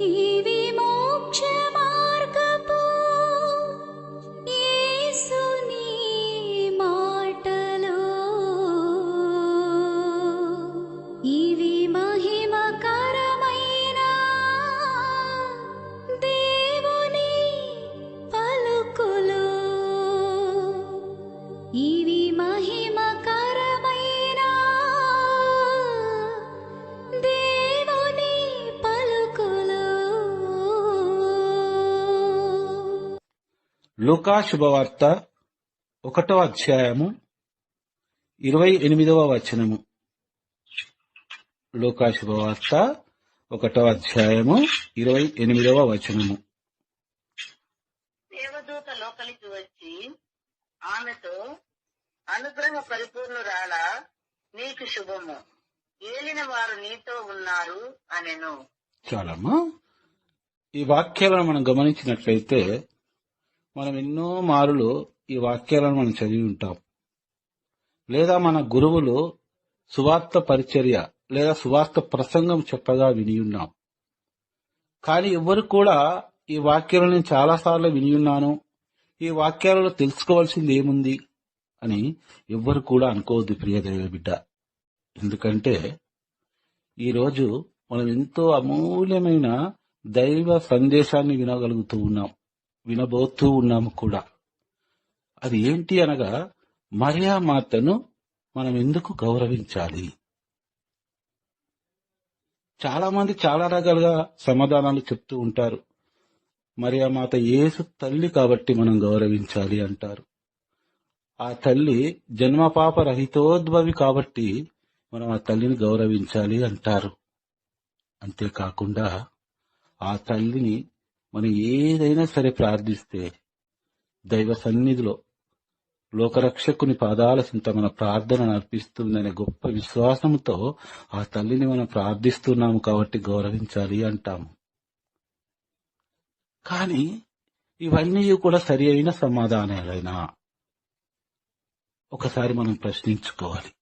ఇవి మోక్ష మార్గపు యేసుని మాటలు, ఇవి మహిమకరమైన దేవుని పలుకులు, ఇవి మహిమకరమైన దేవుని పలుకులు. లూకా శుభవార్త 1వ అధ్యాయము 28వ వచనము. లూకా శుభవార్త 1వ అధ్యాయము 28వ వచనము. దేవదూత లోపలికి వచ్చి ఆమెతో, అనుగ్రహ పరిపూర్ణురాలా, నీకు శుభము, ఏలిన వారు నీతో ఉన్నారు అనెను. చాలమ్మా, ఈ వాక్యాలను మనం గమనించినట్లయితే మనం ఎన్నో మారులు ఈ వాక్యాలను మనం చదివి ఉంటాం, లేదా మన గురువులు సువార్త పరిచర్య లేదా సువార్త ప్రసంగం చెప్పగా విని ఉన్నాం. కానీ ఎవ్వరు కూడా ఈ వాక్యాలను నేను చాలాసార్లు విని ఉన్నాను, ఈ వాక్యాలలో తెలుసుకోవాల్సింది ఏముంది అని ఎవ్వరు కూడా అనుకోవద్దు ప్రియ దైవ బిడ్డ. ఎందుకంటే ఈరోజు మనం ఎంతో అమూల్యమైన దైవ సందేశాన్ని వినగలుగుతూ ఉన్నాం, వినబోతూ ఉన్నాము కూడా. అది ఏంటి అనగా, మరియా మాతను మనం ఎందుకు గౌరవించాలి? చాలా మంది చాలా రకాలుగా సమాధానాలు చెప్తూ ఉంటారు. మరియా మాత యేసు తల్లి కాబట్టి మనం గౌరవించాలి అంటారు. ఆ తల్లి జన్మపాప రహితోద్భవి కాబట్టి మనం ఆ తల్లిని గౌరవించాలి అంటారు. అంతేకాకుండా ఆ తల్లిని మనం ఏదైనా సరే ప్రార్థిస్తే దైవ సన్నిధిలో లోకరక్షకుని పాదాల చింత మన ప్రార్థనను అర్పిస్తుందనే గొప్ప విశ్వాసంతో ఆ తల్లిని మనం ప్రార్థిస్తున్నాము కాబట్టి గౌరవించాలి అంటాము. కానీ ఇవన్నీ కూడా సరి అయిన సమాధానాలైనా ఒకసారి మనం ప్రశ్నించుకోవాలి.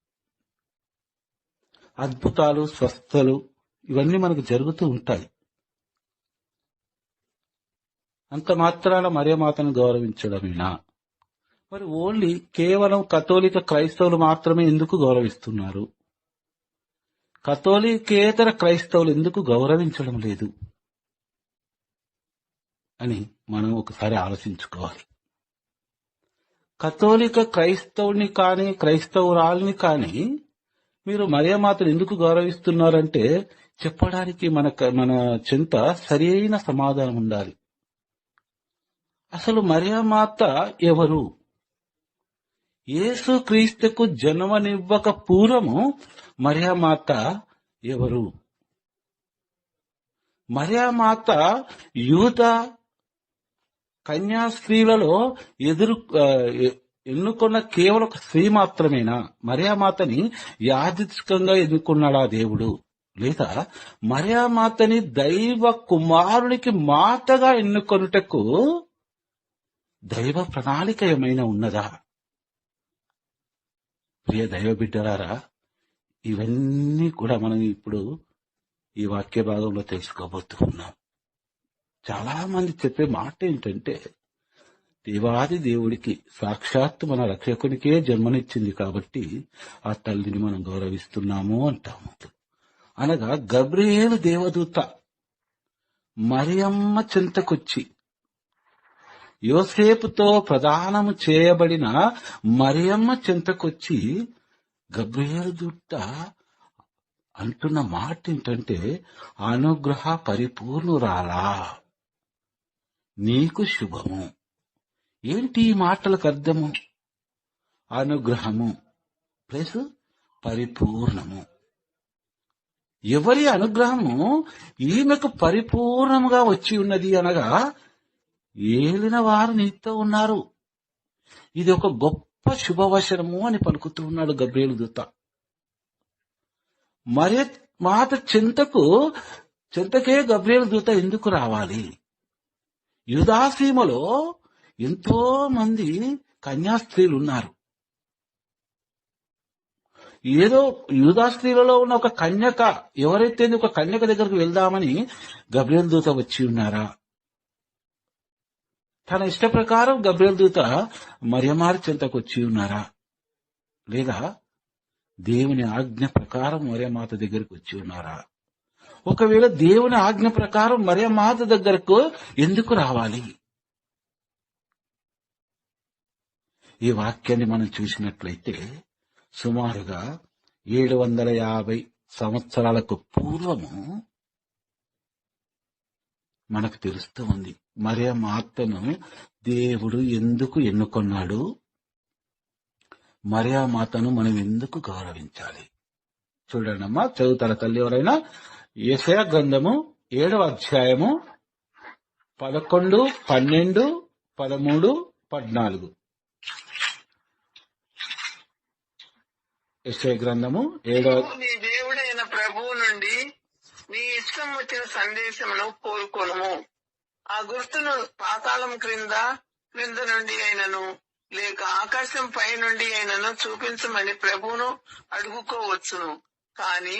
అద్భుతాలు, స్వస్థలు ఇవన్నీ మనకు జరుగుతూ ఉంటాయి. అంత మాత్రాన మరియమాతను గౌరవించడమేనా? మరి ఓన్లీ కేవలం కథోలిక క్రైస్తవులు మాత్రమే ఎందుకు గౌరవిస్తున్నారు? కథోలికేతర క్రైస్తవులు ఎందుకు గౌరవించడం లేదు అని మనం ఒకసారి ఆలోచించుకోవాలి. కథోలిక క్రైస్తవుని కానీ క్రైస్తవురాల్ని కానీ మీరు మరియమాతను ఎందుకు గౌరవిస్తున్నారంటే చెప్పడానికి మన చెంత సరి అయిన సమాధానం ఉండాలి. అసలు మరియమాత ఎవరు? యేసు క్రీస్తుకు జన్మనివ్వక పూర్వము మరియమాత ఎవరు? మరియమాత యూద కన్యాస్త్రీలలో ఎన్నుకున్న కేవలం ఒక స్త్రీ మాత్రమేనా? మరియమాతని యాదృచ్ఛికంగా ఎన్నుకున్నాడా దేవుడు? లేదా మరియమాతని దైవ కుమారునికి మాతగా ఎన్నుకొనుటకు దైవ ప్రణాళిక ఏమైనా ఉన్నదా? ప్రియ దైవ బిడ్డలారా, ఇవన్నీ కూడా మనం ఇప్పుడు ఈ వాక్య భాగంలో తెలుసుకోబోతూ ఉన్నాం. చాలా మంది చెప్పే మాట ఏంటంటే, దేవాది దేవుడికి సాక్షాత్తు మన రక్షకునికే జన్మనిచ్చింది కాబట్టి ఆ తల్లిని మనం గౌరవిస్తున్నాము అంటాము. అనగా గబ్రియేలు దేవదూత మరియమ్మ చెంతకొచ్చి, యోసేపుతో ప్రదానము చేయబడిన మరియమ్మ చెంతకొచ్చి గబ్రియేలు దూత అంటున్న మాట ఏంటంటే, అనుగ్రహ పరిపూర్ణురాలా, నీకు శుభము. ఏంటి ఈ మాటలకు అర్థము? అనుగ్రహము ప్లస్ పరిపూర్ణము. ఎవరి అనుగ్రహము ఈమెకు పరిపూర్ణముగా వచ్చి ఉన్నది అనగా, ఏలిన వారు నీతో ఉన్నారు. ఇది ఒక గొప్ప శుభవచనము అని పలుకుతూ ఉన్నాడు గబ్రియేలు దూత. మరియ మాత చెంతకే గబ్రియేలు దూత ఎందుకు రావాలి? యూదాసీమలో ఎంతో మంది కన్యాస్త్రీలు ఉన్నారు. ఏదో యూదా స్త్రీలలో ఉన్న ఒక కన్యక, ఎవరైతే ఒక కన్యక దగ్గరకు వెళ్దామని గబ్రియల్ దూత వచ్చి ఉన్నారా? తన ఇష్ట ప్రకారం గబ్రియల్ దూత మరియమారి చెంతకు వచ్చి ఉన్నారా? లేదా దేవుని ఆజ్ఞ ప్రకారం మరియమాత దగ్గరకు వచ్చి ఉన్నారా? ఒకవేళ దేవుని ఆజ్ఞ ప్రకారం మరియమాత దగ్గరకు ఎందుకు రావాలి? ఈ వాక్యాన్ని మనం చూసినట్లయితే సుమారుగా 750 సంవత్సరాలకు పూర్వము మనకు తెలుస్తూ ఉంది మరియమాతను దేవుడు ఎందుకు ఎన్నుకొన్నాడు, మరియమాతను మనం ఎందుకు గౌరవించాలి. చూడండి అమ్మా, చదువుతారా తల్లి ఎవరైనా? యెషయా గ్రంథము 7వ అధ్యాయము 11, 12, 13, 14. యెషయా గ్రంథము 7వ. నీ దేవుడైన ప్రభువు నుండి నీ ఇష్టం వచ్చిన సందేశమును కోరుకొనుము. ఆ గుర్తును పాతాళం క్రింద నుండి అయినను లేక ఆకాశం పై నుండి అయినను చూపించమని ప్రభువును అడుగుకోవచ్చును. కాని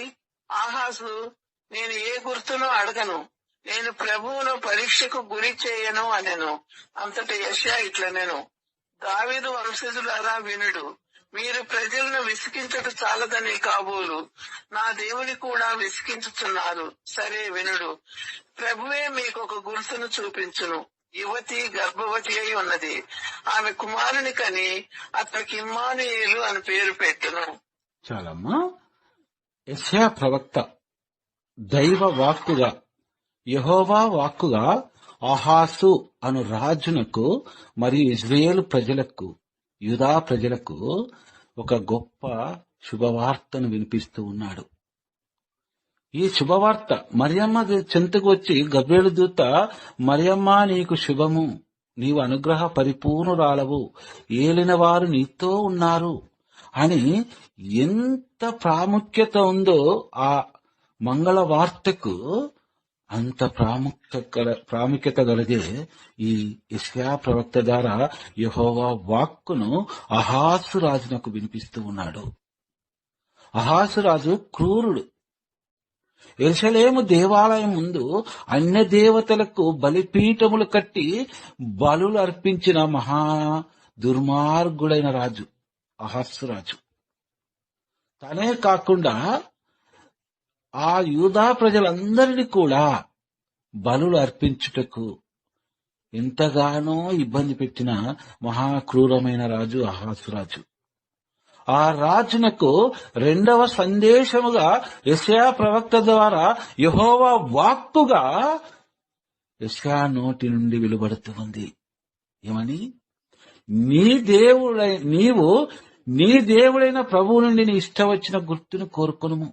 ఆహాసు, నేను ఏ గుర్తును అడగను, నేను ప్రభువును పరీక్షకు గురి చేయను అనెను. అంతట యెషయా ఇట్లనెను, దావీదు వంశజులారా వినుడు, మీరు ప్రజలను విసికించట చాలదని కాబోలు నా దేవుని కూడా విసికించుచున్నారు. సరే వినుడు, ప్రభువే మీకు ఒక గుర్తును చూపించును. యువతి గర్భవతి అయి ఉన్నది, ఆమె కుమారుని కని అతనికి ఇమ్మానుయేలు అని పేరు పెట్టును. చాలమ్మా, యెషయా ప్రవక్త దైవ వాక్కుగా, యెహోవా వాక్కుగా ఆహాసు అను రాజునకు మరియు ఇజ్రాయేలు ప్రజలకు, యూదా ప్రజలకు ఒక గొప్ప శుభవార్తను వినిపిస్తూ ఉన్నాడు. ఈ శుభవార్త మరియమ్మ చెంతకు వచ్చి గబ్రియలు దూత, మరియమ్మ నీకు శుభము, నీవు అనుగ్రహ పరిపూర్ణురాలవు, ఏలిన వారు నీతో ఉన్నారు అని ఎంత ప్రాముఖ్యత ఉందో ఆ మంగళ వార్తకు అంత ప్రాముఖ్యత గలదే ఈ యెషయా ప్రవక్త ద్వారా యెహోవా వాక్కును అహాసు రాజునకు వినిపిస్తూ ఉన్నాడు. అహాసు రాజు క్రూరుడు. యెరూషలేము దేవాలయం ముందు అన్య దేవతలకు బలిపీఠములు కట్టి బలులు అర్పించిన మహా దుర్మార్గుడైన రాజు అహాసు రాజు. తనే కాకుండా ఆ యూదా ప్రజలందరినీ కూడా బలులు అర్పించుటకు ఎంతగానో ఇబ్బంది పెట్టిన మహాక్రూరమైన రాజు అహాసు రాజు. ఆ రాజునకు రెండవ సందేశముగా యెషయా ప్రవక్త ద్వారా యెహోవా వాక్కుగా యెషయా నోటి నుండి వెలువడుతుంది. ఏమని? నీవు నీ దేవుడైన ప్రభువు నుండి నీ ఇష్టం వచ్చిన గుర్తును కోరుకొనుము.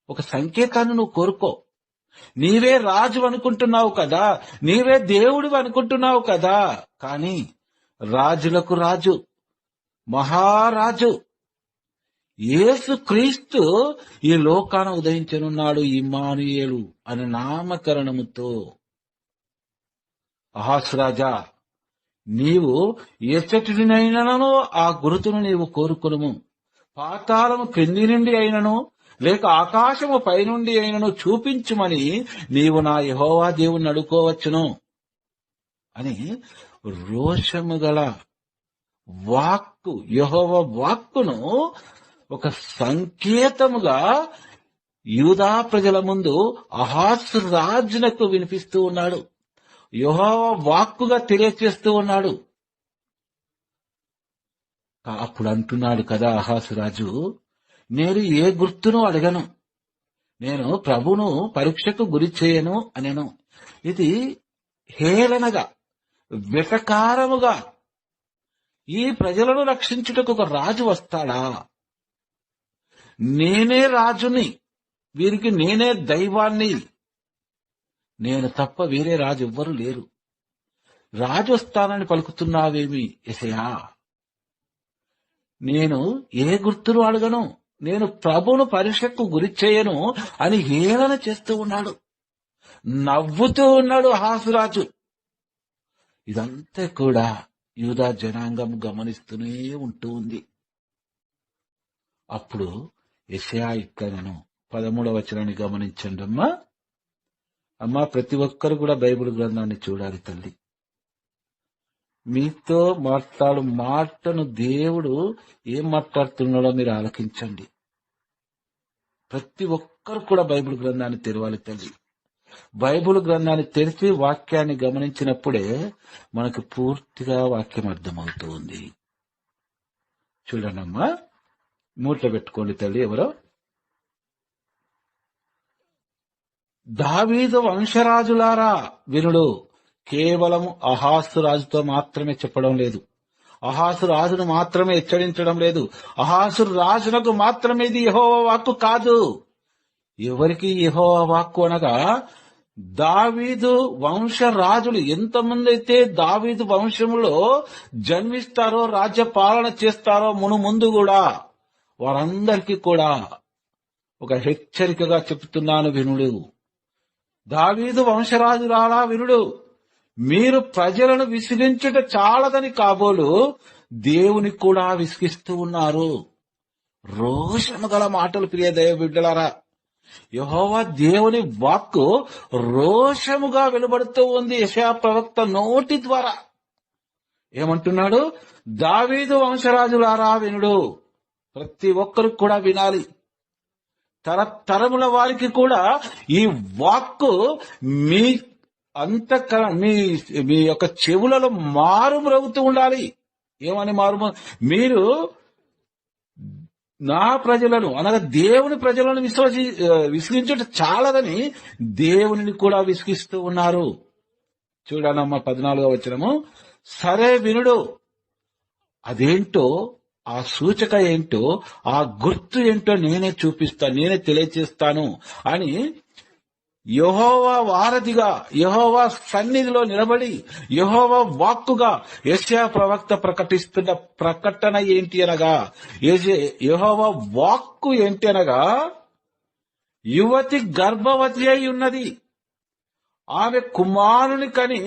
ఒక సంకేతాన్ని నువ్వు కోరుకో. నీవే రాజు అనుకుంటున్నావు కదా, నీవే దేవుడు అనుకుంటున్నావు కదా, కానీ రాజులకు రాజు, మహారాజు యేసు క్రీస్తు ఈ లోకాన ఉదయించనున్నాడు ఇమ్మానుయేలు అనే నామకరణముతో. అహాసు రాజా, నీవు ఎచ్చటినైనను ఆ గుర్తును నీవు కోరుకొనుము. పాతాళము క్రింది నుండి అయినను లేక ఆకాశము పైనుండి అయినను చూపించుమని నీవు నా యెహోవా దేవుణ్ణి అడుకోవచ్చును అని రోషము గల వాక్కు, యెహోవా వాక్కును ఒక సంకేతముగా యూదా ప్రజల ముందు అహాసు రాజునకు వినిపిస్తూ ఉన్నాడు. యెహోవా వాక్కుగా తెలియచేస్తూ ఉన్నాడు. అప్పుడు అంటున్నాడు కదా అహాసు రాజు, నేను ఏ గుర్తును అడగను, నేను ప్రభును పరీక్షకు గురి చేయను అనెను. ఇది హేళనగా, వెటకారముగా ఈ ప్రజలను రక్షించుటకు ఒక రాజు వస్తాడా? నేనే రాజుని, వీరికి నేనే దైవాన్ని, నేను తప్ప వేరే రాజు ఎవ్వరూ లేరు. రాజు వస్తానని పలుకుతున్నావేమి యెషయా? నేను ఏ గుర్తును అడగను, నేను ప్రభును పరీక్షకు గురి చేయను అని హేళన చేస్తూ ఉన్నాడు. నవ్వుతూ ఉన్నాడు అహాసురాజు. ఇదంతా కూడా యూదా జనాంగం గమనిస్తూనే ఉంటూ ఉంది. అప్పుడు యెషయా ఇట్లనెను. 13వ వచనాన్ని గమనించండి అమ్మా. అమ్మా, ప్రతి ఒక్కరు కూడా బైబిల్ గ్రంథాన్ని చూడాలి తల్లి. మీతో మాట్లాడు మాటను దేవుడు ఏం మాట్లాడుతున్నాడో మీరు ఆలకించండి. ప్రతి ఒక్కరు కూడా బైబిల్ గ్రంథాన్ని తెరవాలి తల్లి. బైబిల్ గ్రంథాన్ని తెరిచి వాక్యాన్ని గమనించినప్పుడే మనకు పూర్తిగా వాక్యం అర్థమవుతూ ఉంది. చూడండమ్మా, మూట పెట్టుకోండి తల్లి. ఎవరో దావీదు వంశరాజులారా వినుడు. కేవలం అహాసు రాజుతో మాత్రమే చెప్పడం లేదు, అహాసు రాజును మాత్రమే హెచ్చరించడం లేదు, అహాసు రాజునకు మాత్రమే ఇది యెహోవా వాక్కు కాదు. ఎవరికి యెహోవా వాక్కు అనగా దావీదు వంశరాజులు ఎంతమంది అయితే దావీదు వంశములో జన్మిస్తారో, రాజ్య పాలన చేస్తారో ముందు కూడా వారందరికీ కూడా ఒక హెచ్చరికగా చెప్తున్నాను, వినుడు. దావీదు వంశరాజులారా వినుడు. మీరు ప్రజలను విసిగించుట చాలదని కాబోలు దేవుని కూడా విసిగిస్తూ ఉన్నారు. రోషము గల మాటలు ప్రియ దైవ బిడ్డలారా. యెహోవా దేవుని వాక్కు రోషముగా వెలువడుతూ ఉంది యెషయా ప్రవక్త నోటి ద్వారా. ఏమంటున్నాడు? దావీదు వంశరాజులారా వినుడు. ప్రతి ఒక్కరు కూడా వినాలి. తరతరముల వారికి కూడా ఈ వాక్కు మీ మీ యొక్క చెవులలో మారుమ్రోగుతూ ఉండాలి. ఏమని మీరు నా ప్రజలను అనగా దేవుని ప్రజలను విసిగించుట చాలదని దేవునిని కూడా విసిగిస్తూ ఉన్నారు. చూడనమ్మా 14వ వచనము. సరే వినుడు. అదేంటో, ఆ సూచక ఏంటో, ఆ గుర్తు ఏంటో నేనే చూపిస్తాను, నేనే తెలియచేస్తాను అని యెహోవా వారధిగా, యెహోవా సన్నిధిలో నిలబడి యెహోవా వాక్కుగా యెషయా ప్రవక్త ప్రకటిస్తున్న ప్రకటన ఏంటి అనగా, యెహోవా వాక్కు ఏంటి అనగా, యువతి గర్భవతి అయి ఉన్నది, ఆమె కుమారుని కని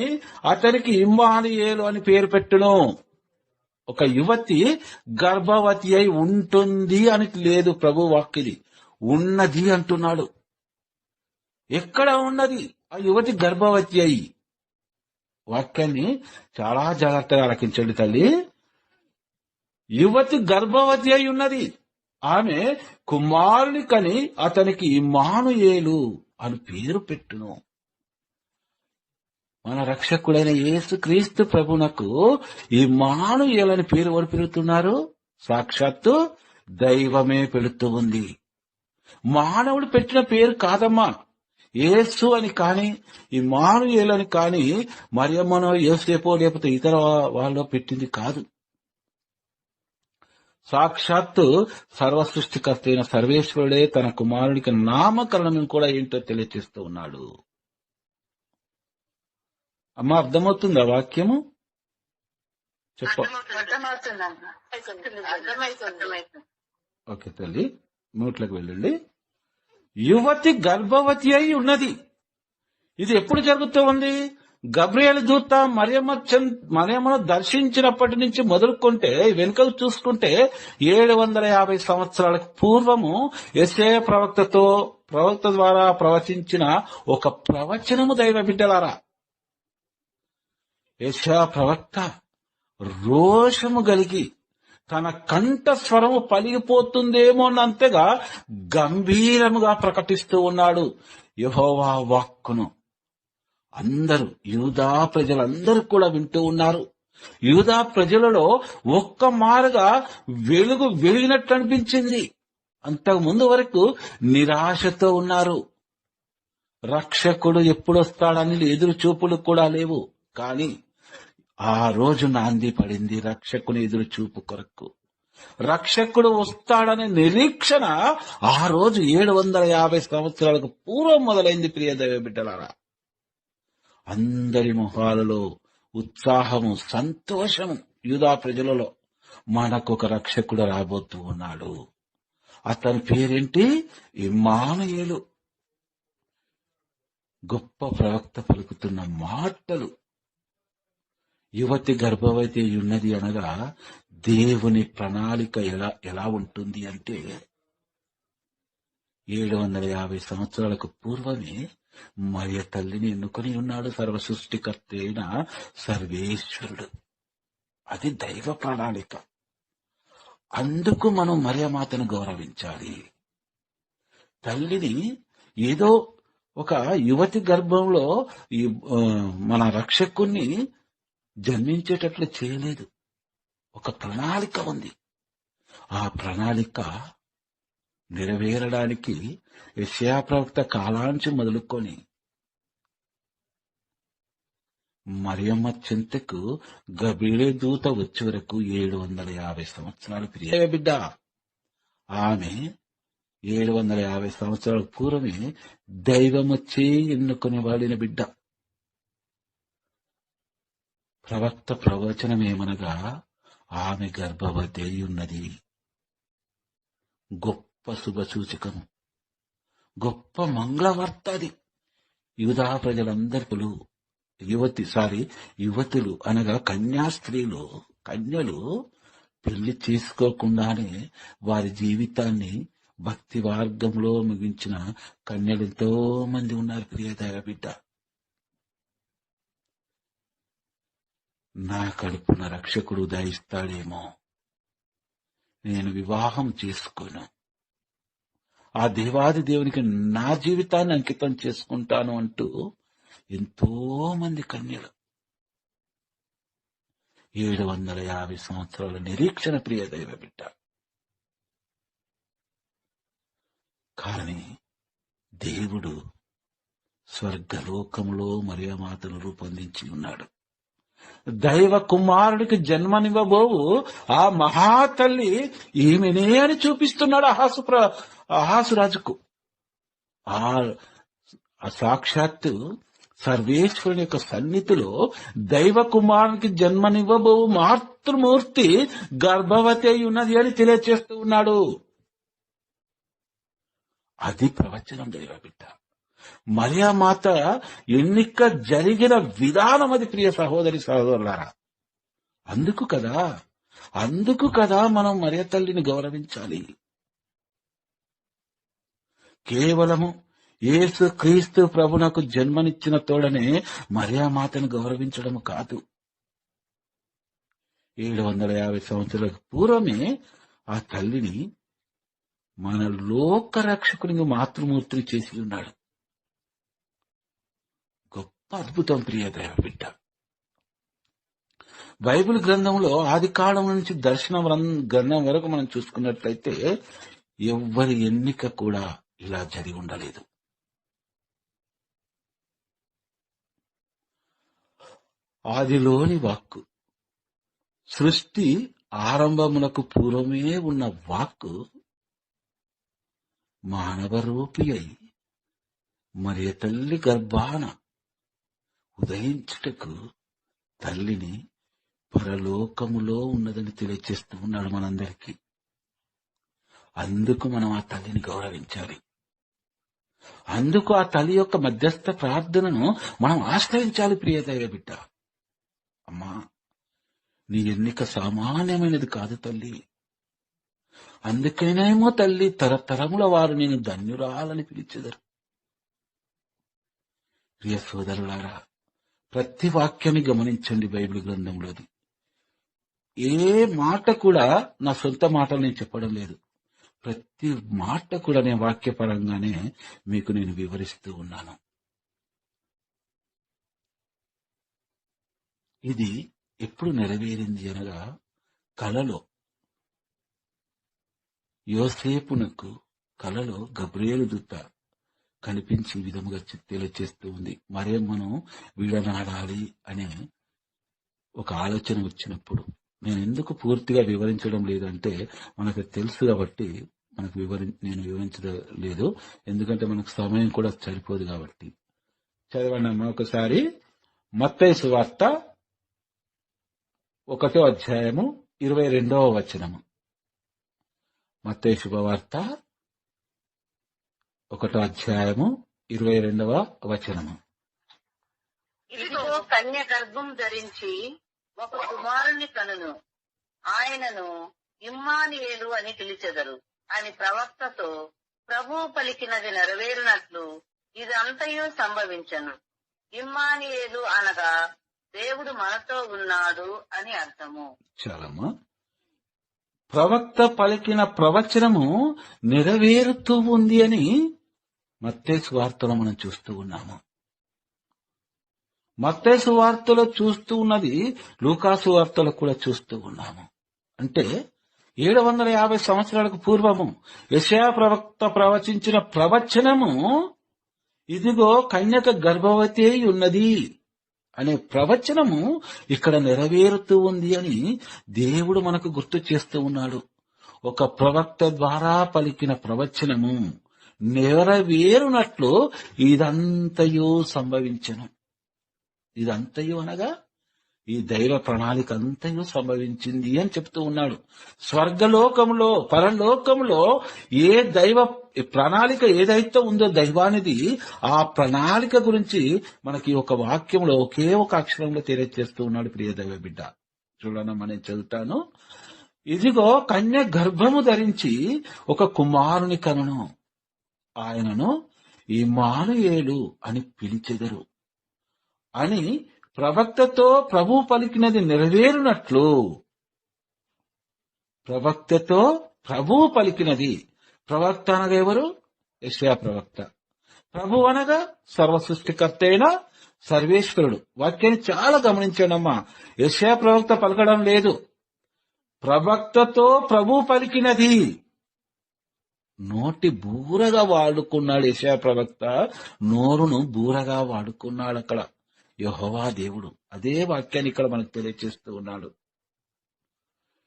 అతనికి ఇమ్మానుయేలు అని పేరు పెట్టును. ఒక యువతి గర్భవతి అయి ఉంటుంది అని లేదు ప్రభు వాక్కిది, ఉన్నది అంటున్నాడు. ఎక్కడ ఉన్నది ఆ యువతి గర్భవతి అయి? వాక్యాన్ని చాలా జాగ్రత్తగా ఆలకించండి తల్లి. యువతి గర్భవతి అయి ఉన్నది, ఆమె కుమారుని కని అతనికి ఇమ్మానుయేలు అని పేరు పెట్టును. మన రక్షకుడైన యేసు క్రీస్తు ప్రభునకు ఇమ్మానుయేలు అని పేరు ఎవరు పెడుతున్నారు? సాక్షాత్తు దైవమే పెడుతూ ఉంది. మానవుడు పెట్టిన పేరు కాదమ్మా. యేసు అని కాని, ఇమ్మానుయేలు అని కాని మరియమ్మనో యోసేపో లేకపోతే ఇతర వాళ్ళు పెట్టింది కాదు. సాక్షాత్తు సర్వ సృష్టికర్త అయిన సర్వేశ్వరుడే తన కుమారునికి నామకరణం కూడా ఏంటో తెలియచేస్తూ ఉన్నాడు. అమ్మ, అర్థమవుతుందా వాక్యము? ఓకే తల్లి, నోట్లోకి వెళ్ళండి. యువతి గర్భవతి అయి ఉన్నది. ఇది ఎప్పుడు జరుగుతూ ఉంది? గబ్రియేలు దూత మరియమ్మను దర్శించినప్పటి నుంచి మొదలుకుంటే వెనుకకు చూసుకుంటే 750 సంవత్సరాలకు పూర్వము యెషయా ప్రవక్త ద్వారా ప్రవచించిన ఒక ప్రవచనము దైవ బిడ్డలారా. యెషయా ప్రవక్త రోషము కలిగి తన కంఠ స్వరము పలిగిపోతుందేమో అన్నంతగా గంభీరముగా ప్రకటిస్తూ ఉన్నాడు యెహోవా వాక్కును. అందరూ, యూదా ప్రజలందరూ కూడా వింటూ ఉన్నారు. యూదా ప్రజలలో ఒక్క మారుగా వెలిగినట్లు అనిపించింది. అంతకు ముందు వరకు నిరాశతో ఉన్నారు. రక్షకుడు ఎప్పుడొస్తాడని ఎదురు చూపులు కూడా లేవు. కానీ ఆ రోజు నాంది పడింది రక్షకుని ఎదురు చూపు కొరకు. రక్షకుడు వస్తాడనే నిరీక్షణ ఆ రోజు 750 సంవత్సరాలకు పూర్వం మొదలైంది. ప్రియ దైవ బిడ్డలారా, అందరి మొహాలలో ఉత్సాహము, సంతోషము. యూదా ప్రజలలో మనకొక రక్షకుడు రాబోతూ ఉన్నాడు. అతని పేరేంటి? ఇమ్మానుయేలు. గొప్ప ప్రవక్త పలుకుతున్న మాటలు. యువతి గర్భవతి ఉన్నది అనగా దేవుని ప్రణాళిక ఎలా ఉంటుంది అంటే 750 సంవత్సరాలకు పూర్వమే మరియ తల్లిని ఎన్నుకొని ఉన్నాడు సర్వ సృష్టికర్త అయిన సర్వేశ్వరుడు. అది దైవ ప్రణాళిక. అందుకు మనం మరియమాతను గౌరవించాలి. తల్లిని ఏదో ఒక యువతి గర్భంలో మన రక్షకుణ్ణి జన్మించేటట్లు చేయలేదు. ఒక ప్రణాళిక ఉంది. ఆ ప్రణాళిక నెరవేరడానికి యెషయా ప్రవక్త కాలాంచి మొదలుకొని మరియమ్మ చింతకు గబ్రియలు దూత వచ్చే వరకు 750 సంవత్సరాలు ప్రియ బిడ్డ. ఆమె 750 సంవత్సరాల పూర్వమే దైవమొచ్చే ఎన్నుకొని వాడిన బిడ్డ. ప్రవక్త ప్రవచనమేమనగా ఆమె గర్భవతి అయి ఉన్నది. గొప్ప శుభ సూచకము, గొప్ప మంగళవార్త అది. యూదా ప్రజలందరూ యువతులు అనగా కన్యలు పెళ్లి చేసుకోకుండానే వారి జీవితాన్ని భక్తి మార్గంలో ముగించిన కన్యలు ఎంతో మంది ఉన్నారు ప్రియ దైవ బిడ్డ. నా కడుపున రక్షకుడు దయిస్తాడేమో, నేను వివాహం చేసుకోను, ఆ దేవాది దేవునికి నా జీవితాన్ని అంకితం చేసుకుంటాను అంటూ ఎంతో మంది కన్యలు 750 సంవత్సరాల నిరీక్షణ ప్రియ దైవ బిడ్డ. కానీ దేవుడు స్వర్గలోకంలో మరియమాతను రూపొందించి ఉన్నాడు. దైవ కుమారుడికి జన్మనివ్వబోవు ఆ మహాతల్లి ఈమెనే అని చూపిస్తున్నాడు అహాసురాజుకు. ఆ సాక్షాత్తు సర్వేశ్వరుని యొక్క సన్నిధిలో దైవ కుమారునికి జన్మనివ్వబోవు మాతృమూర్తి గర్భవతి అయి ఉన్నది అని తెలియచేస్తూ ఉన్నాడు. అది ప్రవచనం దైవ బిడ్డ. మరియమాత ఎన్నిక జరిగిన విధానం అది ప్రియ సహోదరి సహోదరులారా. అందుకు కదా మనం మరియ తల్లిని గౌరవించాలి. కేవలము యేసు క్రీస్తు ప్రభునకు జన్మనిచ్చిన తోడనే మరియమాతను గౌరవించడం కాదు. 750 సంవత్సరాలకు పూర్వమే ఆ తల్లిని మన లోక రక్షకునికి మాతృమూర్తిని చేసి ఉన్నాడు. గొప్ప అద్భుతం ప్రియ దైవ బిడ్డ. బైబిల్ గ్రంథంలో ఆది కాలం నుంచి దర్శన గ్రంథం వరకు మనం చూసుకున్నట్లయితే ఎవ్వరి ఎన్నిక కూడా ఇలా జరిగి ఉండలేదు. ఆదిలోని వాక్కు, సృష్టి ఆరంభమునకు పూర్వమే ఉన్న వాక్కు మానవ రూపి అయి మరియ తల్లి గర్భాన ఉదయించుటకు తల్లిని పరలోకములో ఉన్నదని తెలియచేస్తూ ఉన్నాడు మనందరికీ. అందుకు మనం ఆ తల్లిని గౌరవించాలి. అందుకు ఆ తల్లి యొక్క మధ్యస్థ ప్రార్థనను మనం ఆశ్రయించాలి ప్రియ దైవ బిడ్డ. అమ్మా, నీ ఎన్నిక సామాన్యమైనది కాదు తల్లి. అందుకనేమో తల్లి తరతరముల వారు నేను ధన్యురాలని పిలిచెదరు. ప్రియ సోదరులారా, ప్రతి వాక్యాన్ని గమనించండి బైబిల్ గ్రంథంలోది. ఏ మాట కూడా నా సొంత మాటలు నేను చెప్పడం లేదు. ప్రతి మాట కూడా నేను వాక్యపరంగానే మీకు నేను వివరిస్తూ ఉన్నాను. ఇది ఎప్పుడు నెరవేరింది అనగా కలలో యోసేపునకు కలలో గబ్రియలు దూత కనిపించి విధముగా తెలియచేస్తూ ఉంది. మరియమ్మను విడనాడాలి అనే ఒక ఆలోచన వచ్చినప్పుడు నేను ఎందుకు పూర్తిగా వివరించడం లేదంటే మనకు తెలుసు కాబట్టి నేను వివరించలేదు. ఎందుకంటే మనకు సమయం కూడా సరిపోదు కాబట్టి. చదవండి అమ్మా ఒకసారి. మత్తయి సువార్త 1వ అధ్యాయము 22వ వచనము. మత్తయి శుభవార్త 1వ అధ్యాయము 22వ వచనము. ఇదిగో కన్య గర్భం ధరించి ఒక కుమారుని కనును, ఆయనను ఇమ్మానుయేలు అని పిలిచెదరు అని ప్రవక్తతో ప్రభువు పలికినది నెరవేరినట్లు ఇదంతయు సంభవించెను. ఇమ్మానుయేలు అనగా దేవుడు మనతో ఉన్నాడు అని అర్థము. చాలమ్మా. ప్రవక్త పలికిన ప్రవచనము నెరవేరుతూ ఉంది అని మత్తయి సువార్తలో మనం చూస్తూ ఉన్నాము. మత్తయి సువార్తలో చూస్తూ ఉన్నది లూకాసు వార్తలో కూడా చూస్తూ ఉన్నాము. అంటే 750 సంవత్సరాలకు పూర్వము యెషయా ప్రవక్త ప్రవచించిన ప్రవచనము ఇదిగో కన్యక గర్భవతి అయి ఉన్నది అనే ప్రవచనము ఇక్కడ నెరవేరుతూ ఉంది అని దేవుడు మనకు గుర్తు చేస్తూ ఉన్నాడు. ఒక ప్రవక్త ద్వారా పలికిన ప్రవచనము నెరవేరునట్లు ఇదంతయు సంభవించెను. ఇదంతయు అనగా ఈ దైవ ప్రణాళిక అంతయు సంభవించింది అని చెప్తూ ఉన్నాడు. స్వర్గలోకంలో పరలోకంలో ఏ దైవ ప్రణాళిక ఏదైతే ఉందో దైవానిది, ఆ ప్రణాళిక గురించి మనకి ఒక వాక్యంలో ఒకే ఒక అక్షరంలో తెలియజేస్తూ ఉన్నాడు. ప్రియ దైవ బిడ్డ, చూడనమ్మా, నేను చదువుతాను. ఇదిగో కన్య గర్భము ధరించి ఒక కుమారుని కనును, ఆయనను ఇమ్మానుయేలు అని పిలిచెదరు అని ప్రవక్తతో ప్రభు పలికినది నెరవేరునట్లు. ప్రవక్తతో ప్రభు పలికినది. ప్రవక్త అనగా ఎవరు? యెషయా ప్రవక్త. ప్రభు అనగా సర్వ సృష్టికర్త అయిన సర్వేశ్వరుడు. వాక్యాన్ని చాలా గమనించండమ్మా. యెషయా ప్రవక్త పలకడం లేదు, ప్రవక్తతో ప్రభు పలికినది. నోటి బూరగా వాడుకున్నాడు యెషయా ప్రవక్త, నోరును బూరగా వాడుకున్నాడు అక్కడ యెహోవా దేవుడు. అదే వాక్యాన్ని ఇక్కడ మనకు తెలియజేస్తూ ఉన్నాడు.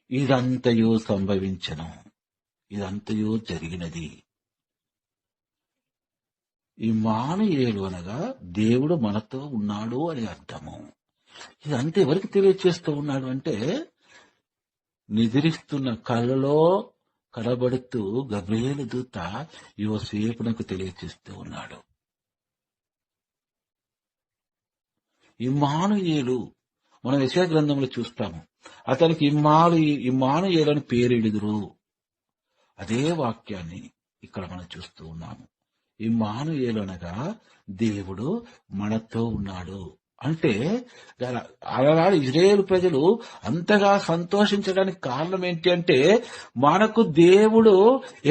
ఇదంతయు సంభవించను, ఇదంతయు జరిగినది. ఇమ్మానుయేలు అనగా దేవుడు మనతో ఉన్నాడు అని అర్థము. ఇదంతా ఎవరికి తెలియజేస్తూ ఉన్నాడు అంటే, నిద్రిస్తున్న కళ్ళలో కడబడుతూ గబ్రియేలు దూత యోసేపునకు తెలియజేస్తూ ఉన్నాడు. ఇమ్మానుయేలు మనం యెషయా గ్రంథంలో చూస్తాము. అతనికి ఇమ్మానుయేలు అని పేరిడుదురు. అదే వాక్యాన్ని ఇక్కడ మనం చూస్తూ ఉన్నాము. ఇమ్మానుయేలు అనగా దేవుడు మనతో ఉన్నాడు. అంటే ఆనాడు ఇజ్రాయేలు ప్రజలు అంతగా సంతోషించడానికి కారణం ఏంటి అంటే, మనకు దేవుడు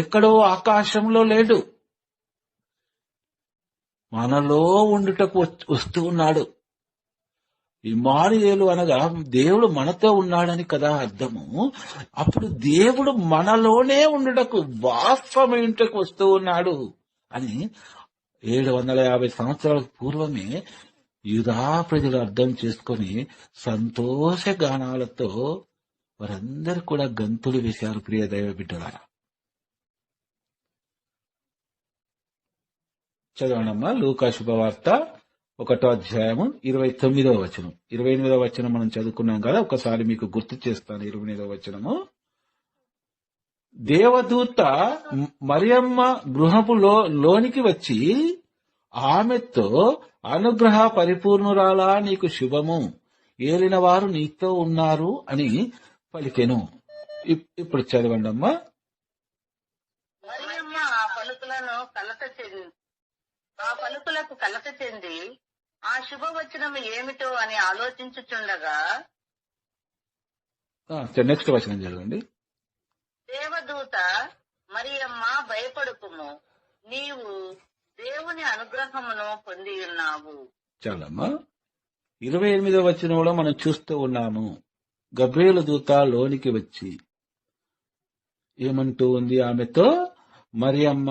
ఎక్కడో ఆకాశంలో లేడు, మనలో ఉండుటకు వస్తూ ఉన్నాడు. ఇమ్మానుయేలు అనగా దేవుడు మనతో ఉన్నాడని కదా అర్థము. అప్పుడు దేవుడు మనలోనే ఉండుటకు, వాస్తవమైనటకు వస్తూ ఉన్నాడు అని 750 సంవత్సరాల పూర్వమే యూదా ప్రజలు అర్థం చేసుకొని సంతోష గానాలతో వారందరూ కూడా గంతులు వేశారు. ప్రియ దైవ బిడ్డలారా, చదవనమ్మా. లూకా శుభవార్త 1వ అధ్యాయము 29వ వచనం. 28వ వచనం మనం చదువుకున్నాం కదా, ఒకసారి మీకు గుర్తు చేస్తాను. 28వ వచనము, దేవదూత మరియమ్మ గృహపు లోనికి వచ్చి ఆమెతో, అనుగ్రహ పరిపూర్ణురాలా, నీకు శుభము, ఏలిన వారు నీతో ఉన్నారు అని పలికెను. ఇప్పుడు చదవండమ్మా. మరియమ్మ ఆ పలుకులకు కలత చెంది ఆ శుభవచనము ఏమిటో అని ఆలోచించుచుండగా, నెక్స్ట్ వచనం చదవండి. దేవదూత, మరియమ్మ భయపడుకుము, నీవు దేవుని అనుగ్రహమును పొంది ఉన్నావు. చాలమ్మా. 28వ వచనంలో మనం చూస్తూ ఉన్నాము. గబ్రియేలు దూత లోనికి వచ్చి ఏమంటూ ఉంది ఆమెతో, మరియమ్మ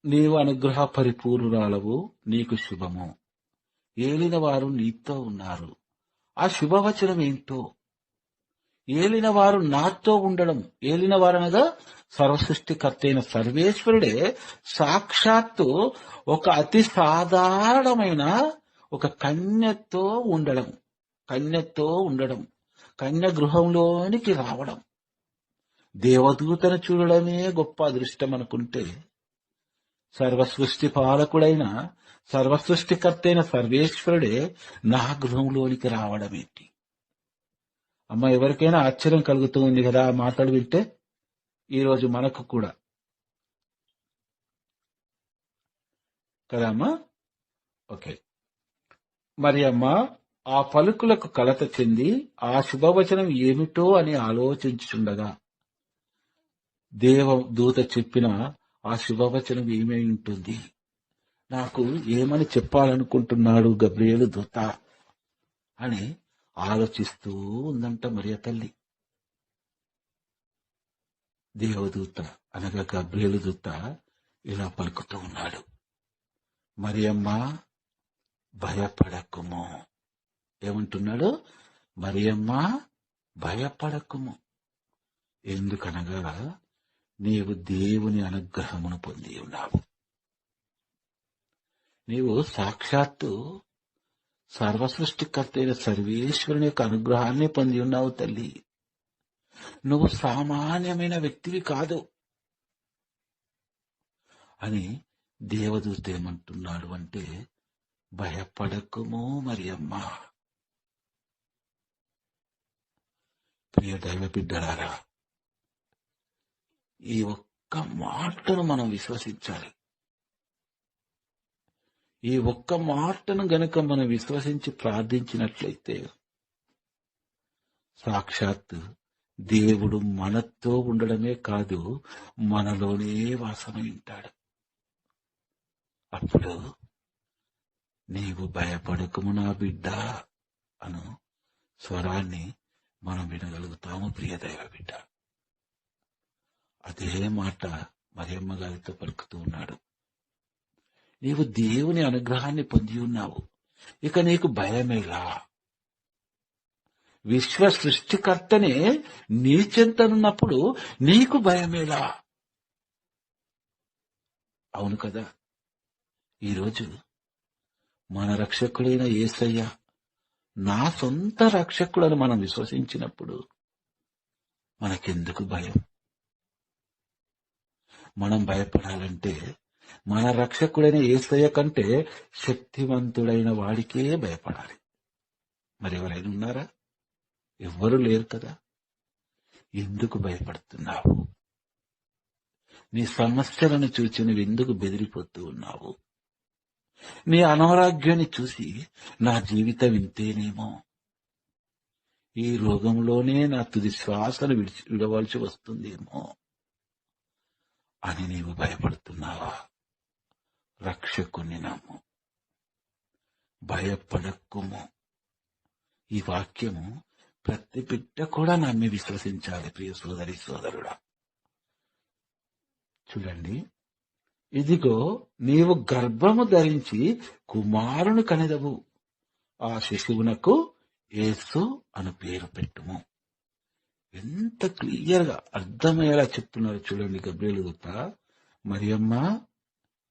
నీవు అనుగ్రహ పరిపూర్ణురాలవు, నీకు శుభము, ఏలిన వారు నీతో ఉన్నారు. ఆ శుభవచనం ఏంటో, ఏలిన వారు నాతో ఉండడం. ఏలిన వారనగా సర్వసృష్టికర్త అయిన సర్వేశ్వరుడే సాక్షాత్తు ఒక అతి సాధారణమైన ఒక కన్యతో ఉండడం, కన్య గృహంలోనికి రావడం. దేవదూతను చూడడమే గొప్ప అదృష్టం అనుకుంటే, సర్వసృష్టి పాలకుడైన సర్వసృష్టికర్త అయిన సర్వేశ్వరుడే నా గృహంలోనికి రావడం ఏంటి? అమ్మ, ఎవరికైనా ఆశ్చర్యం కలుగుతూ ఉంది కదా ఆ మాటలు వింటే? ఈరోజు మనకు కూడా కదా అమ్మా? ఓకే. మరి అమ్మ, ఆ పలుకులకు కలత చెంది ఆ శుభవచనం ఏమిటో అని ఆలోచించుచుండగా దేవదూత చెప్పిన ఆ శుభవచనం ఏమై ఉంటుంది? నాకు ఏమని చెప్పాలనుకుంటున్నాడు గబ్రియేలు దూత అని ఆలోచిస్తూ ఉందంట మరియ తల్లి. దేవదూత అనగా గబ్రియేలు దూత ఇలా పలుకుతూ ఉన్నాడు, మరియమ్మ భయపడకుము. ఏమంటున్నాడు? మరియమ్మ భయపడకుము. ఎందుకనగా నీవు దేవుని అనుగ్రహమును పొంది ఉన్నావు. నీవు సాక్షాత్తు సర్వసృష్టికర్త అయిన సర్వేశ్వరుని యొక్క అనుగ్రహాన్ని పొంది ఉన్నావు తల్లి. నువ్వు సామాన్యమైన వ్యక్తివి కాదు అని దేవదూత ఏమంటున్నాడు అంటే, భయపడకుము మరియమ్మ. ప్రియ దైవ బిడ్డలారా, ఈ ఒక్క మాటను మనం విశ్వసించాలి. ఈ ఒక్క మాటను గనుక మనం విశ్వసించి ప్రార్థించినట్లయితే సాక్షాత్ దేవుడు మనతో ఉండడమే కాదు, మనలోనే వాసమై ఉంటాడు. అప్పుడు నీవు భయపడకుము నా బిడ్డ అను స్వరాన్ని మనం వినగలుగుతాము. ప్రియ దైవ బిడ్డ, అదే మాట మరియమ్మ గారితో పలుకుతూ ఉన్నాడు. నీవు దేవుని అనుగ్రహాన్ని పొంది ఉన్నావు, ఇక నీకు భయమేలా? విశ్వ సృష్టికర్తనే నీ చెంతనున్నప్పుడు నీకు భయమేలా? అవును కదా. ఈరోజు మన రక్షకుడైన యేసయ్య నా సొంత రక్షకుడని మనం విశ్వసించినప్పుడు మనకెందుకు భయం? మనం భయపడాలంటే మన రక్షకుడైన యేసయ్య కంటే శక్తివంతుడైన వాడికే భయపడాలి. మరి ఎవరైనా ఉన్నారా? ఎవ్వరూ లేరు కదా. ఎందుకు భయపడుతున్నావు? నీ సమస్యలను చూసి నువ్వు ఎందుకు బెదిరిపోతూ ఉన్నావు? నీ అనారోగ్యాన్ని చూసి నా జీవితం ఇంతేనేమో, ఈ రోగంలోనే నా తుది శ్వాసను విడవలసి వస్తుందేమో అని నీవు భయపడుతున్నావా? రక్షకుని నమ్ము, భయపడకుము. ఈ వాక్యము ప్రతి బిడ్డ కూడా నమ్మి విశ్వసించాలి. ప్రియ సోదరి సోదరుడా, చూడండి, ఇదిగో నీవు గర్భము ధరించి కుమారుని కనెదవు, ఆ శిశువునకు యేసు అను పేరు పెట్టుము. ఎంత క్లియర్ గా అర్థమయ్యేలా చెప్తున్నారు చూడండి గబ్రియేలు దూత. మరియమ్మ,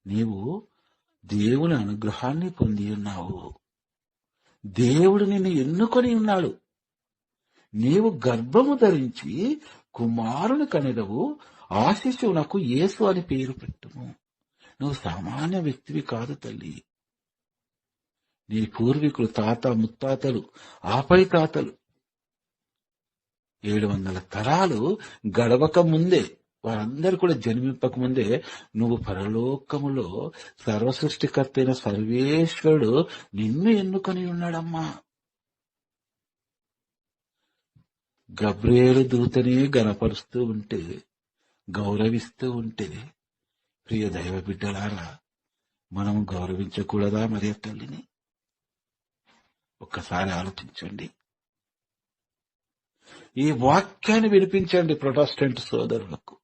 నీవు దేవుని అనుగ్రహాన్ని పొంది ఉన్నావు. దేవుడు నిన్ను ఎన్నుకొని ఉన్నాడు. నీవు గర్భము ధరించి కుమారుని కనెదవు, ఆ శిశువునకు యేసు అని పేరు పెట్టుము. నువ్వు సామాన్య వ్యక్తివి కాదు తల్లి. నీ పూర్వీకులు, తాత ముత్తాతలు, ఆపై తాతలు 700 తరాలు గడవక ముందే, వారందరూ కూడా జన్మింపక ముందే నువ్వు పరలోకములో సర్వసృష్టికర్త అయిన సర్వేశ్వరుడు నిన్ను ఎన్నుకొని ఉన్నాడమ్మా. గబ్రియేలు దూతని గణపరుస్తూ ఉంటే, గౌరవిస్తూ ఉంటే, ప్రియ దైవ బిడ్డలారా, మనం గౌరవించకూడదా మరియ తల్లిని? ఒక్కసారి ఆలోచించండి. ఈ వాక్యాన్ని వినిపించండి ప్రొటెస్టెంట్ సోదరులకు.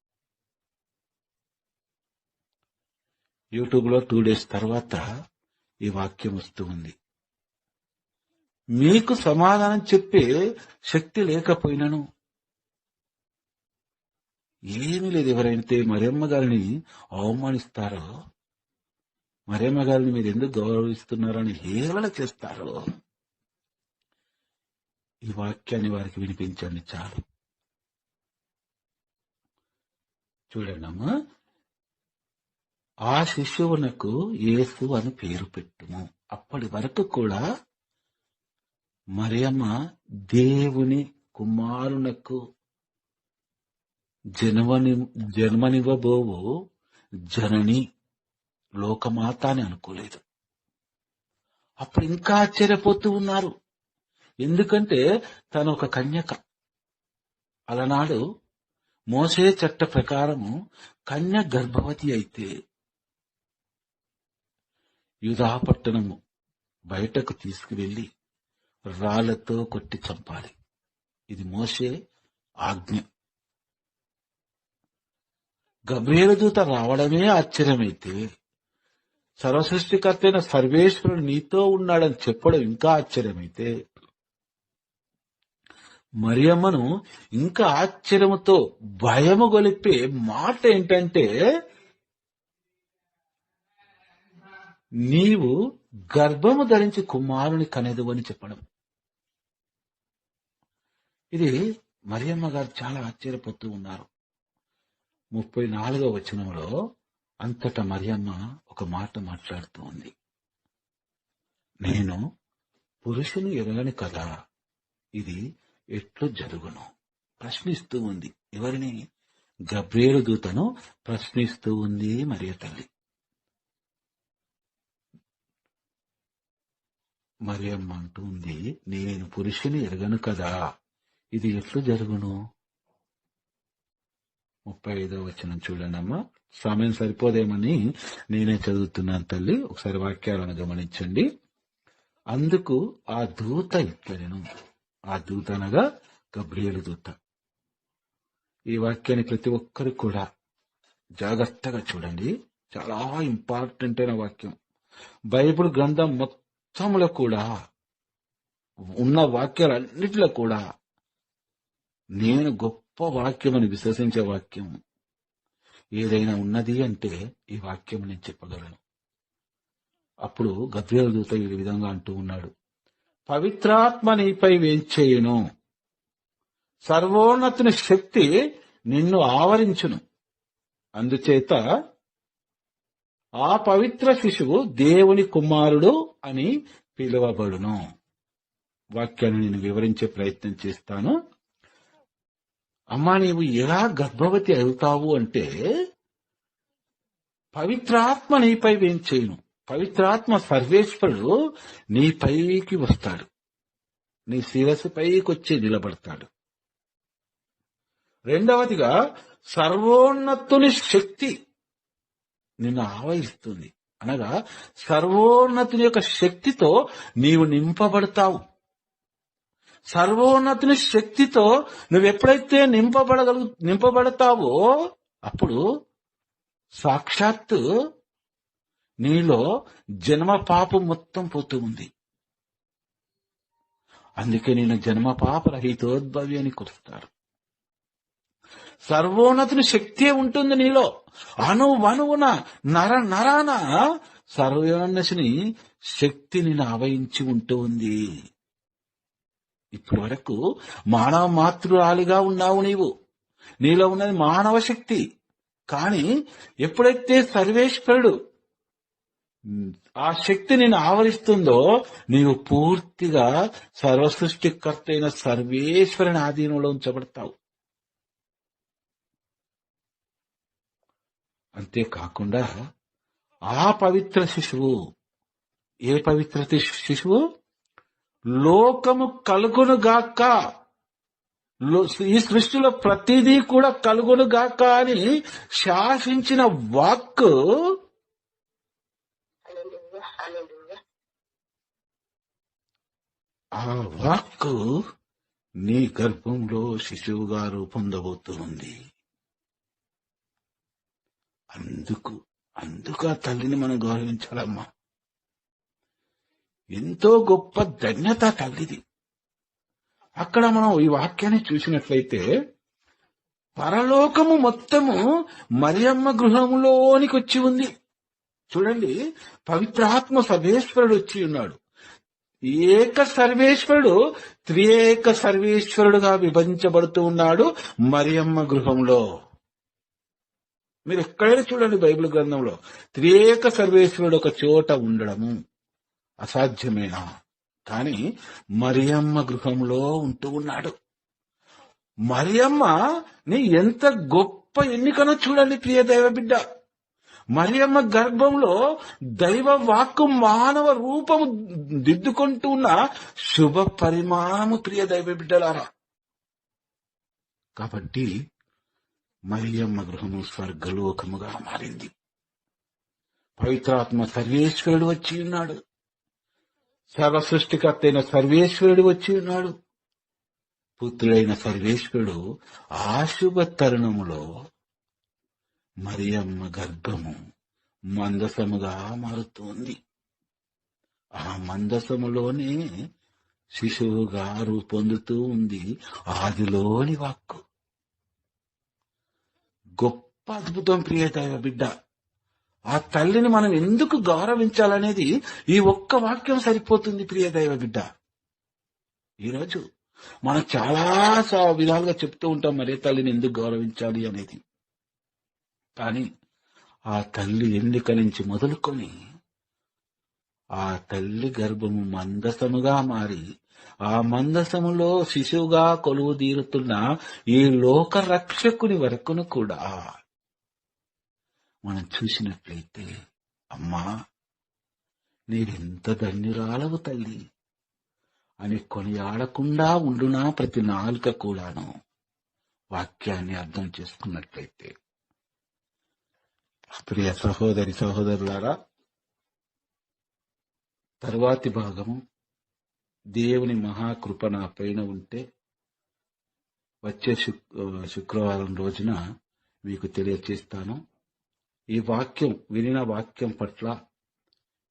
యూట్యూబ్ లో 2 days తర్వాత ఈ వాక్యం వస్తూ ఉంది. మీకు సమాధానం చెప్పే శక్తి లేకపోయినను ఏమీ లేదు. ఎవరైతే మరియమ్మ గారిని అవమానిస్తారో, మరియమ్మ గారిని మీరు ఎందుకు గౌరవిస్తున్నారని హేళన చేస్తారో, ఈ వాక్యాన్ని వారికి వినిపించండి చాలు. చూడండి అమ్మా, ఆ శిశువునకు యేసు అని పేరు పెట్టుము. అప్పటి వరకు కూడా మరియమ్మ దేవుని కుమారునకు జన్మనివ్వబోవు జనని లోకమాత అని అనుకోలేదు. అప్పుడు ఇంకా ఆశ్చర్యపోతూ ఉన్నారు. ఎందుకంటే తను ఒక కన్యక. అలనాడు మోసే చట్ట ప్రకారము కన్య గర్భవతి అయితే యూదా పట్టణము బయటకు తీసుకువెళ్లి రాళ్లతో కొట్టి చంపాలి. ఇది మోసే ఆజ్ఞ. గబ్రియేలు దూత రావడమే ఆశ్చర్యమైతే సర్వసృష్టికర్త అయిన సర్వేశ్వరుడు నీతో ఉన్నాడని చెప్పడం ఇంకా ఆశ్చర్యమైతే మరియమ్మను ఇంకా ఆశ్చర్యముతో భయము గొలిపే మాట ఏంటంటే, నీవు గర్భము ధరించి కుమారుని కనెదు అని చెప్పడం. ఇది మరియమ్మ గారు చాలా ఆశ్చర్యపోతూ ఉన్నారు. 34వ వచనంలో అంతటా మరియమ్మ ఒక మాట మాట్లాడుతూ ఉంది. నేను పురుషుని ఎరగని కదా, ఇది ఎట్లు జరుగును ప్రశ్నిస్తూ ఉంది. ఎవరిని? గబ్రియేలు దూతను ప్రశ్నిస్తూ ఉంది మరియ తల్లి. మరియమ్మ అంటూ ఉంది, నేను పురుషుని ఎరగను కదా, ఇది ఎట్లు జరుగును. 35వ వచనం చూడండమ్మా. సమయం సరిపోదేమని నేనే చదువుతున్నాను తల్లి, ఒకసారి వాక్యాలను గమనించండి. అందుకు ఆ దూత ఇట్లనెను. ఆ దూత అనగా గబ్రియేలు దూత. ఈ వాక్యాన్ని ప్రతి ఒక్కరు కూడా జాగ్రత్తగా చూడండి. చాలా ఇంపార్టెంట్ అయిన వాక్యం. బైబిల్ గ్రంథం మొత్తంలో కూడా ఉన్న వాక్యాలన్నిటిలో కూడా నేను గొప్ప వాక్యం అని విశ్వసించే వాక్యం ఏదైనా ఉన్నది అంటే ఈ వాక్యం నేను చెప్పగలను. అప్పుడు గబ్రియేలు దూత ఈ విధంగా అంటూ ఉన్నాడు, పవిత్రాత్మ నీపై వేంచేయును, సర్వోన్నతుని శక్తి నిన్ను ఆవరించును, అందుచేత ఆ పవిత్ర శిశువు దేవుని కుమారుడు అని పిలువబడును. వాక్యాన్ని నేను వివరించే ప్రయత్నం చేస్తాను. అమ్మా, నీవు ఎలా గర్భవతి అవుతావు అంటే, పవిత్రాత్మ నీపై వేంచేయును. పవిత్రాత్మ సర్వేశ్వరుడు నీ పైకి వస్తాడు, నీ శిరస్సు పైకి వచ్చి నిలబడతాడు. రెండవదిగా సర్వోన్నతుని శక్తి నిన్ను ఆవరిస్తుంది. అనగా సర్వోన్నతుని యొక్క శక్తితో నీవు నింపబడతావు. సర్వోన్నతుని శక్తితో నువ్వెప్పుడైతే నింపబడతావో అప్పుడు సాక్షాత్తు నీలో జన్మ పాపం మొత్తం పోతూ ఉంది. అందుకే నేను జన్మ పాప రహితోద్భవి అని కొలుస్తారు. సర్వోన్నతుని శక్తి ఉంటుంది నీలో. అణువణువున నరాన సర్వోన్నతుని శక్తి నిన్ను ఆవహించి ఉంటూ ఉంది. ఇప్పటి వరకు మానవ మాతృరాలిగా ఉన్నావు నీవు. నీలో ఉన్నది మానవ శక్తి. కానీ ఎప్పుడైతే సర్వేశ్వరుడు ఆ శక్తి నిన్ను ఆవరిస్తుందో నీవు పూర్తిగా సర్వసృష్టికర్త అయిన సర్వేశ్వరుని ఆధీనంలో ఉంచబడతావు. అంతేకాకుండా ఆ పవిత్ర శిశువు, ఏ పవిత్ర శిశువు? లోకము కలుగునుగాక, ఈ సృష్టిలో ప్రతిదీ కూడా కలుగునుగాక అని శాసించిన వాక్కు ఆ వాక్కు నీ గర్భంలో శిశువుగా రూపొందబోతుంది. అందుకు ఆ తల్లిని మనం గౌరవించాలమ్మా. ఎంతో గొప్ప ధన్యత తల్లిది. అక్కడ మనం ఈ వాక్యాన్ని చూసినట్లయితే పరలోకము మొత్తము మరియమ్మ గృహములోనికి వచ్చి ఉంది. చూడండి, పవిత్రాత్మ సర్వేశ్వరుడు వచ్చి ఉన్నాడు. ఏక సర్వేశ్వరుడు త్రియేక సర్వేశ్వరుడుగా విభజించబడుతూ ఉన్నాడు మరియమ్మ గృహంలో. మీరు ఎక్కడైనా చూడండి బైబిల్ గ్రంథంలో త్రియేక సర్వేశ్వరుడు ఒక చోట ఉండడము అసాధ్యమేనా? కానీ మరియమ్మ గృహంలో ఉంటూ ఉన్నాడు. మరియమ్మ నీ ఎంత గొప్ప ఎన్నికనో చూడండి ప్రియ దైవ బిడ్డ. మరియమ్మ గర్భంలో దైవ వాక్కు మానవ రూపము దిద్దుకుంటూ ఉన్న శుభ పరిమాణము ప్రియ దైవ బిడ్డలారా. కాబట్టి మరియమ్మ గృహము స్వర్గలోకముగా మారింది. పవిత్రాత్మ సర్వేశ్వరుడు వచ్చి ఉన్నాడు. సర్వ సృష్టికర్త అయిన సర్వేశ్వరుడు వచ్చి ఉన్నాడు. పుత్రుడైన సర్వేశ్వరుడు ఆ శుభ తరుణములో మరియమ్మ గర్భము మందసముగా మారుతోంది. ఆ మందసములోనే శిశువుగా రూపొందుతూ ఉంది ఆదిలోని వాక్కు. గొప్ప అద్భుతం ప్రియ దైవ బిడ్డ. ఆ తల్లిని మనం ఎందుకు గౌరవించాలనేది ఈ ఒక్క వాక్యం సరిపోతుంది ప్రియ దైవ బిడ్డ. ఈరోజు మనం చాలా విధాలుగా చెప్తూ ఉంటాం మరే తల్లిని ఎందుకు గౌరవించాలి అనేది. కానీ ఆ తల్లి ఎన్నిక నుంచి మొదలుకొని ఆ తల్లి గర్భము మందసముగా మారి ఆ మందసములో శిశువుగా కొలువు తీరుతున్న ఈ లోక రక్షకుని వరకును కూడా మనం చూసినట్లయితే, అమ్మా నీవెంత ధన్యురాలవు తల్లి అని కొనియాడకుండా ఉండునా ప్రతి నాలుక కూడాను వాక్యాన్ని అర్థం చేసుకున్నట్లయితే. ప్రియ సహోదరి సహోదరులారా, తరువాతి భాగము దేవుని మహాకృప నా పైన ఉంటే వచ్చే శుక్రవారం రోజున మీకు తెలియచేస్తాను. ఈ వాక్యం వినిన వాక్యం పట్ల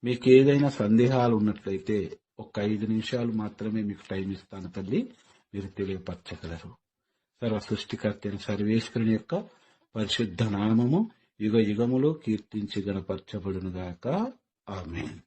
మీకు ఏదైనా సందేహాలు ఉన్నట్లయితే ఒక 5 నిమిషాలు మాత్రమే మీకు టైం ఇస్తాను తల్లి, మీరు తెలియపరచగలరు. సర్వ సృష్టికర్త అయిన సర్వేశ్వరుని యొక్క పరిశుద్ధ నామము యుగ యుగములో కీర్తించి గణపరచబడునుగాక. ఆమేన్.